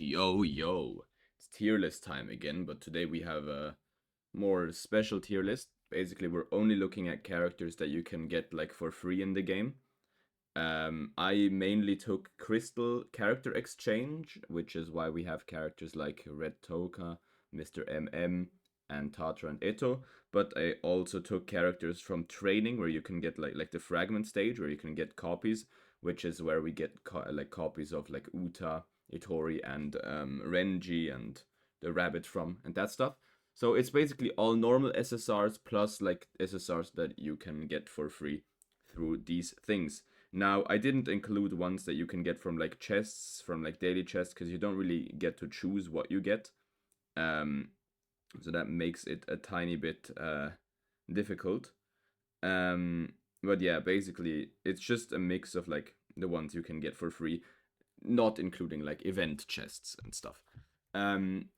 Yo, yo. It's tier list time again, but today we have a more special tier list. Basically, we're only looking at characters that you can get like for free in the game. I mainly took Crystal Character Exchange, which is why we have characters like Red Toka, Mr. MM, and Tatra and Eto. But I also took characters from training, where you can get like the fragment stage, where you can get copies, which is where we get like copies of like Uta, Itori, and Renji, and the rabbit from, and that stuff. So it's basically all normal SSRs plus like SSRs that you can get for free through these things. Now, I didn't include ones that you can get from like chests, from like daily chests, because you don't really get to choose what you get. Um, so that makes it a tiny bit difficult. Um, but yeah, basically, it's just a mix of like the ones you can get for free, not including like event chests and stuff.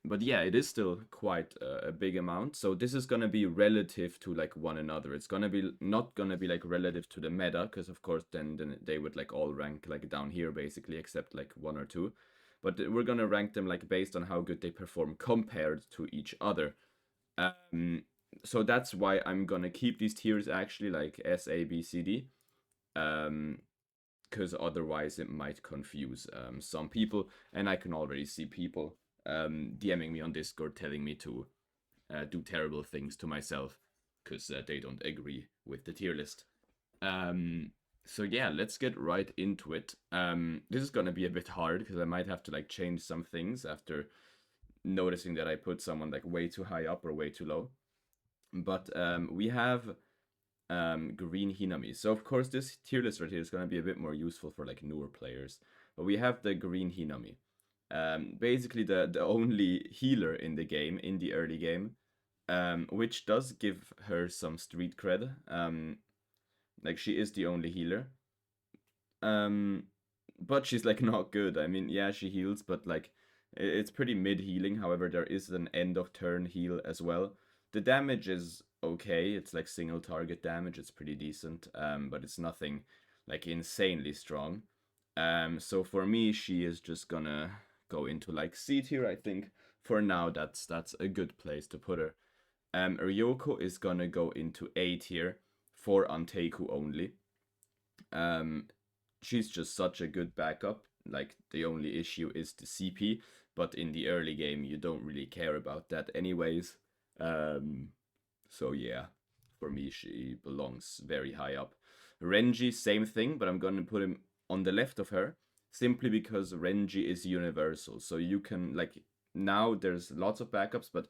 But yeah, it is still quite a big amount. So this is gonna be relative to like one another. It's gonna be not gonna be like relative to the meta, because of course then they would like all rank like down here basically, except like one or two. But we're gonna rank them like based on how good they perform compared to each other. Um, so that's why I'm gonna keep these tiers actually like S, A, B, C, D. Um, because otherwise it might confuse some people, and I can already see people DMing me on Discord telling me to do terrible things to myself because they don't agree with the tier list. Um, so yeah, let's get right into it. This is gonna be a bit hard because I might have to like change some things after noticing that I put someone like way too high up or way too low. But we have green Hinami. So of course this tier list right here is going to be a bit more useful for like newer players. But we have the green Hinami. Basically the only healer in the game, in the early game, which does give her some street cred. Like she is the only healer. Um, but she's like not good. I mean, yeah, she heals, but like it's pretty mid healing. However, there is an end of turn heal as well. The damage is okay. It's like single target damage. It's pretty decent. But it's nothing like insanely strong. So for me, she is just gonna go into like C tier. I think for now that's a good place to put her. Ryoko is gonna go into A tier for Anteku only. Um, she's just such a good backup. Like the only issue is the CP, but in the early game you don't really care about that anyways. Um, so yeah, for me she belongs very high up. Renji, same thing, but I'm gonna put him on the left of her simply because Renji is universal. So you can like now there's lots of backups, but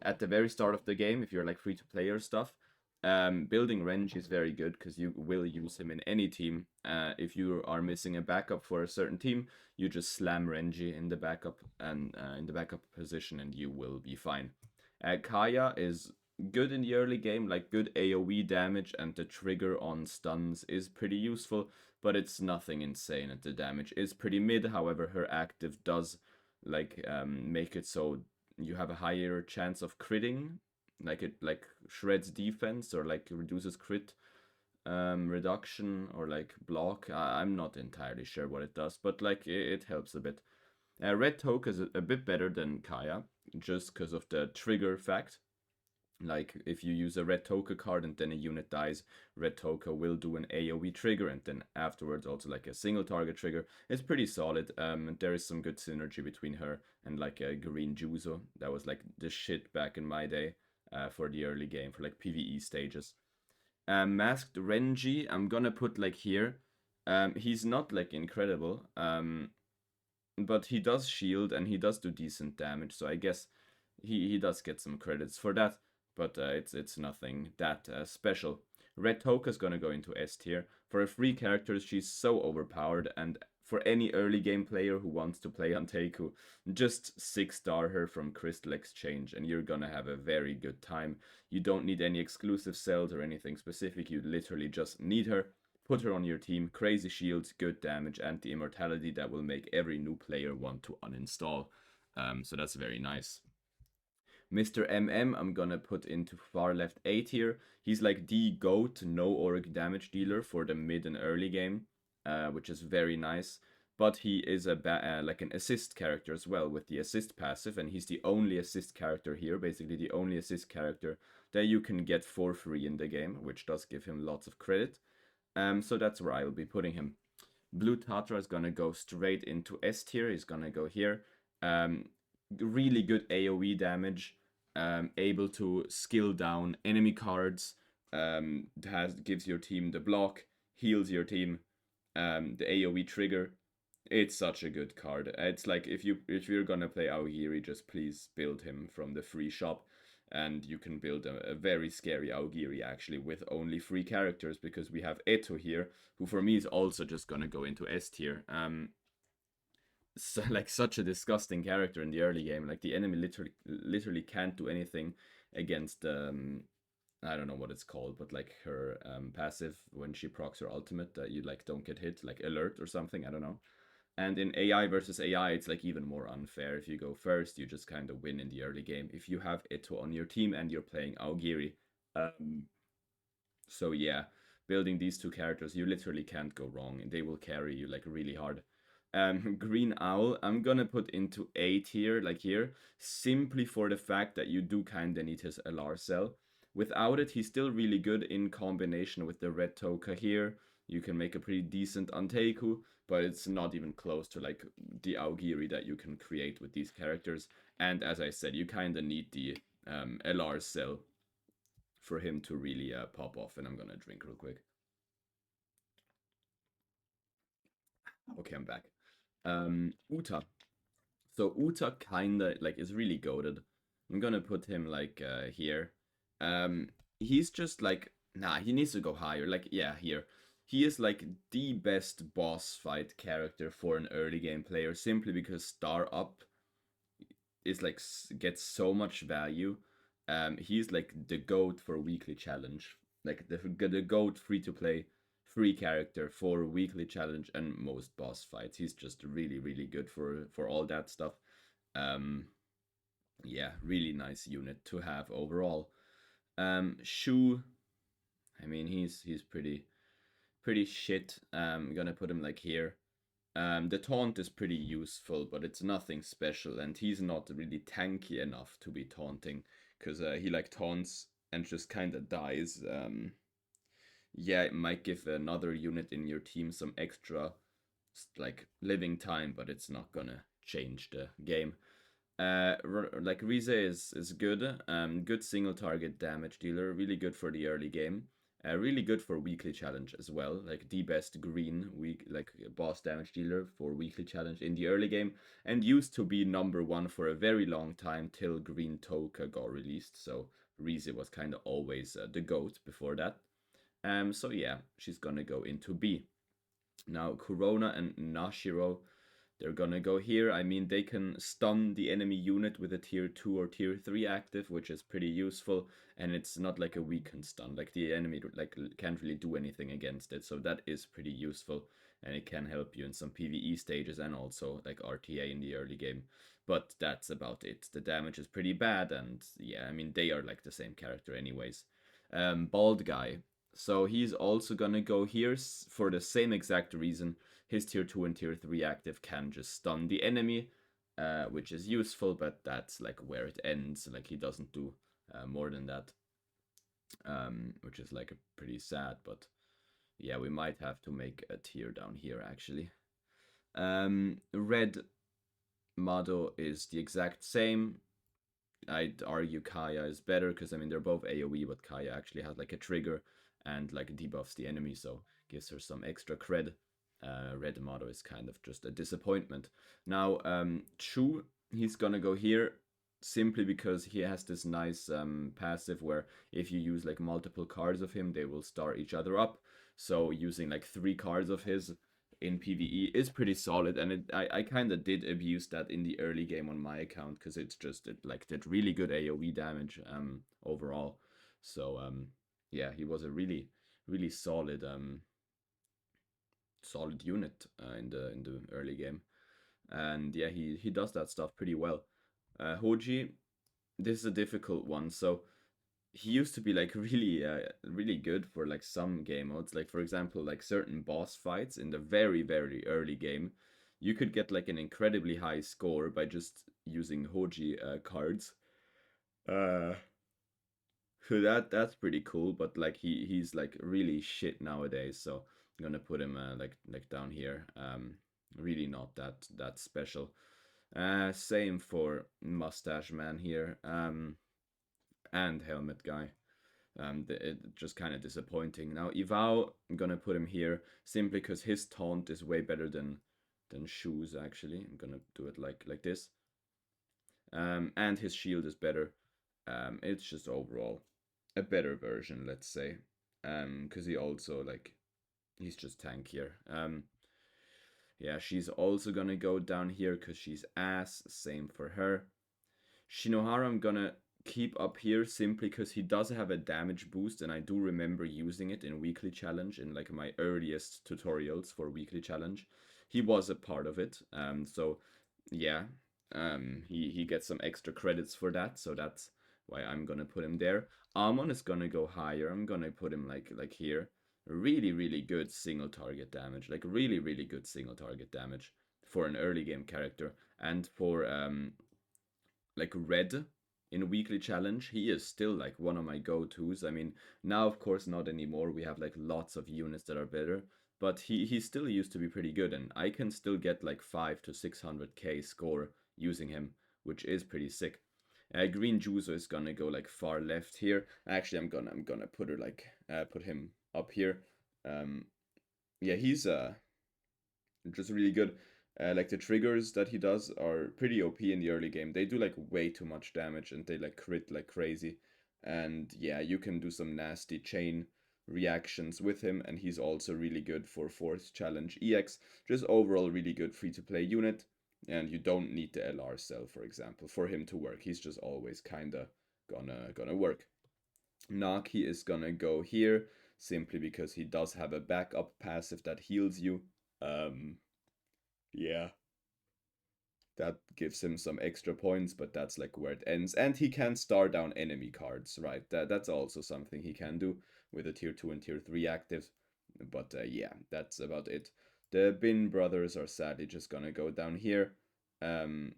at the very start of the game, if you're like free to play or stuff, building Renji is very good because you will use him in any team. If you are missing a backup for a certain team, you just slam Renji in the backup and in the backup position, and you will be fine. Kaya is good in the early game, like good AoE damage, and the trigger on stuns is pretty useful, but it's nothing insane. And the damage is pretty mid. However, her active does like make it so you have a higher chance of critting, like it like shreds defense or like reduces crit reduction or like block. I'm not entirely sure what it does, but like it helps a bit. Red Toke is a bit better than Kaya just because of the trigger fact. Like if you use a Red Toka card and then a unit dies, Red Toka will do an AoE trigger and then afterwards also like a single target trigger. It's pretty solid. There is some good synergy between her and like a Green Juzo. That was like the shit back in my day for the early game for like PvE stages. Masked Renji, I'm gonna put like here. He's not like incredible, but he does shield and he does do decent damage. So I guess he does get some credits for that, but it's nothing that special. Red Toka's gonna go into S tier. For a free character, she's so overpowered, and for any early game player who wants to play on Teiku, just 6-star her from Crystal Exchange, and you're gonna have a very good time. You don't need any exclusive cells or anything specific, you literally just need her. Put her on your team, crazy shields, good damage, and the immortality that will make every new player want to uninstall. So that's very nice. Mr. MM, I'm gonna put into far left A tier. He's like the GOAT no org damage dealer for the mid and early game, which is very nice. but he is like an assist character as well with the assist passive, and he's the only assist character here, basically the only assist character that you can get for free in the game, which does give him lots of credit. So that's where I will be putting him. Blue Tatra is gonna go straight into S tier. He's gonna go here. Um, really good AoE damage. Able to skill down enemy cards. Gives your team the block, heals your team. The AoE trigger. It's such a good card. It's like if you're gonna play Aogiri, just please build him from the free shop, and you can build a very scary Aogiri actually with only free characters, because we have Eto here, who for me is also just gonna go into S tier. So, like such a disgusting character in the early game. Like the enemy literally can't do anything against I don't know what it's called, but like her passive when she procs her ultimate, that you like don't get hit, like alert or something. I don't know. And in AI versus AI, it's like even more unfair. If you go first, you just kind of win in the early game. If you have Ito on your team and you're playing Aogiri. Um, so yeah, building these two characters, you literally can't go wrong. They will carry you like really hard. Green Owl, I'm gonna put into A tier, like here, simply for the fact that you do kinda need his LR cell. Without it, he's still really good in combination with the Red Toka here. You can make a pretty decent Anteku, but it's not even close to like the Aogiri that you can create with these characters. And as I said, you kinda need the LR cell for him to really pop off. And I'm gonna drink real quick. Okay, I'm back. Uta. So Uta kinda like is really goaded. I'm gonna put him like here. Um, he's just like nah. He needs to go higher. Like yeah, here. He is like the best boss fight character for an early game player, simply because Star Up is like gets so much value. He's like the goat for weekly challenge, like the goat free to play free character for weekly challenge and most boss fights. He's just really good for all that stuff. Um, yeah, really nice unit to have overall. Shu, I mean he's pretty shit. I'm gonna put him like here. The taunt is pretty useful, but it's nothing special, and he's not really tanky enough to be taunting, because he like taunts and just kind of dies. Yeah, it might give another unit in your team some extra like living time, but it's not gonna change the game. Like Rize is good. Good single target damage dealer. Really good for the early game. Really good for weekly challenge as well. Like the best green week like boss damage dealer for weekly challenge in the early game, and used to be number one for a very long time till Green Toka got released. So Rize was kind of always the goat before that. So yeah, she's gonna go into B. Now Corona and Nashiro, they're gonna go here. I mean, they can stun the enemy unit with a tier 2 or tier 3 active, which is pretty useful, and it's not like a weakened stun. Like the enemy like can't really do anything against it, so that is pretty useful, and it can help you in some PvE stages and also like RTA in the early game. But that's about it. The damage is pretty bad, and yeah, I mean they are like the same character anyways. Bald guy. So he's also gonna go here for the same exact reason. His tier 2 and tier 3 active can just stun the enemy, which is useful, but that's like where it ends. Like he doesn't do more than that, which is like a pretty sad, but yeah, we might have to make a tier down here actually. Red Mado is the exact same. I'd argue Kaya is better, because I mean they're both AoE, but Kaya actually has like a trigger and like debuffs the enemy, so gives her some extra cred. Red Mado is kind of just a disappointment. Now, Chu, he's gonna go here simply because he has this nice passive where if you use like multiple cards of him, they will star each other up. So using like 3 cards of his in PvE is pretty solid, and I kind of did abuse that in the early game on my account, because it's just it like did really good AoE damage overall. So yeah, he was a really solid unit in the early game, and yeah, he does that stuff pretty well. Hoji, this is a difficult one. So he used to be like really good for like some game modes, like for example like certain boss fights in the very early game. you could get like an incredibly high score by just using Hoji cards. Uh, so that's pretty cool, but like he's like really shit nowadays, so I'm gonna put him like down here. Really not that special. Same for Mustache Man here. And Helmet Guy. It just kind of disappointing. Now Ivao, I'm gonna put him here simply because his taunt is way better than Shoes. Actually, I'm gonna do it like this. And his shield is better. It's just overall a better version, let's say. Because he also like he's just tankier. Yeah, she's also gonna go down here because she's ass. Same for her. Shinohara I'm gonna keep up here simply because he does have a damage boost, and I do remember using it in weekly challenge in like my earliest tutorials for weekly challenge. He was a part of it, so yeah, he gets some extra credits for that, so that's why I'm gonna put him there. Amon is gonna go higher. I'm gonna put him like here. Really good single target damage, like really good single target damage for an early game character, and for like Red in weekly challenge, he is still like one of my go-tos. I mean, now of course not anymore. We have like lots of units that are better, but he still used to be pretty good, and I can still get like 5 to 600k score using him, which is pretty sick. Green Juzo is gonna go like far left here. Actually, I'm gonna put her like put him up here. Um, yeah, he's just really good. Like the triggers that he does are pretty OP in the early game. They do like way too much damage and they like crit like crazy. And yeah, you can do some nasty chain reactions with him, and he's also really good for Force Challenge EX. Just overall really good free to play unit. And you don't need the LR cell, for example, for him to work. He's just always kinda gonna work. Naki is gonna go here simply because he does have a backup passive that heals you. Um, yeah, that gives him some extra points, but that's like where it ends. And he can star down enemy cards, right? That's also something he can do with the tier 2 and tier 3 actives. But yeah, that's about it. The Bin brothers are sadly just gonna go down here. Um,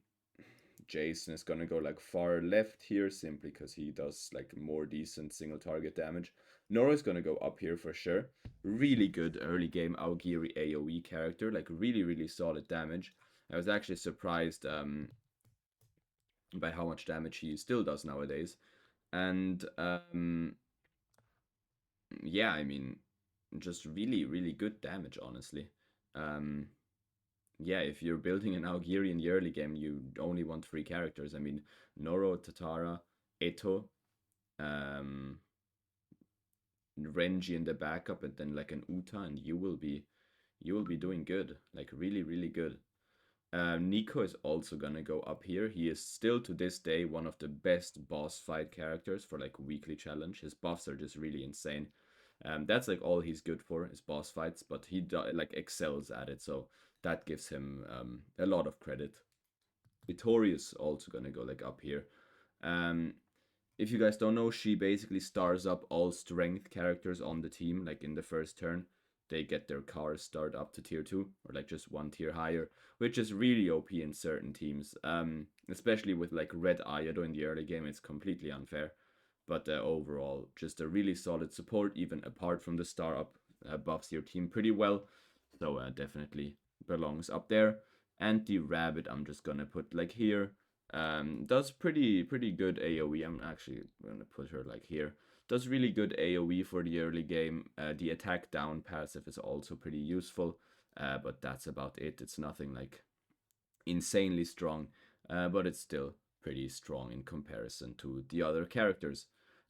Jason is gonna go like far left here simply because he does like more decent single target damage. Nora is gonna go up here for sure. Really good early game Aogiri AoE character, like really solid damage. I was actually surprised by how much damage he still does nowadays. And yeah, I mean, just really good damage, honestly. Um, yeah, if you're building an Aogiri in the early game, you only want 3 characters. I mean, Noro, Tatara, Eto, um, Renji in the backup, and then like an Uta, and you will be doing good, like really good. Nico is also gonna go up here. He is still to this day one of the best boss fight characters for like weekly challenge. His buffs are just really insane. That's like all he's good for is boss fights, but he like excels at it, so that gives him a lot of credit. Vittori is also gonna go like up here. Um, if you guys don't know, she basically stars up all strength characters on the team. Like in the first turn, they get their cars start up to tier 2 or like just one tier higher, which is really OP in certain teams. Especially with like Red Ayado in the early game, it's completely unfair. But overall, just a really solid support, even apart from the star up, buffs your team pretty well. So definitely belongs up there. And the rabbit, I'm just gonna put like here. Does pretty good AoE. I'm actually gonna put her like here. Does really good AoE for the early game. The attack down passive is also pretty useful, but that's about it. It's nothing like insanely strong, but it's still pretty strong in comparison to the other characters.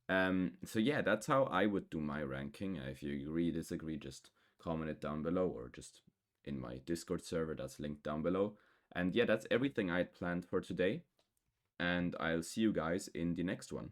So yeah, that's how I would do my ranking. If you agree, disagree, just comment it down below, or just in my Discord server that's linked down below. And yeah, that's everything I had planned for today, and I'll see you guys in the next one.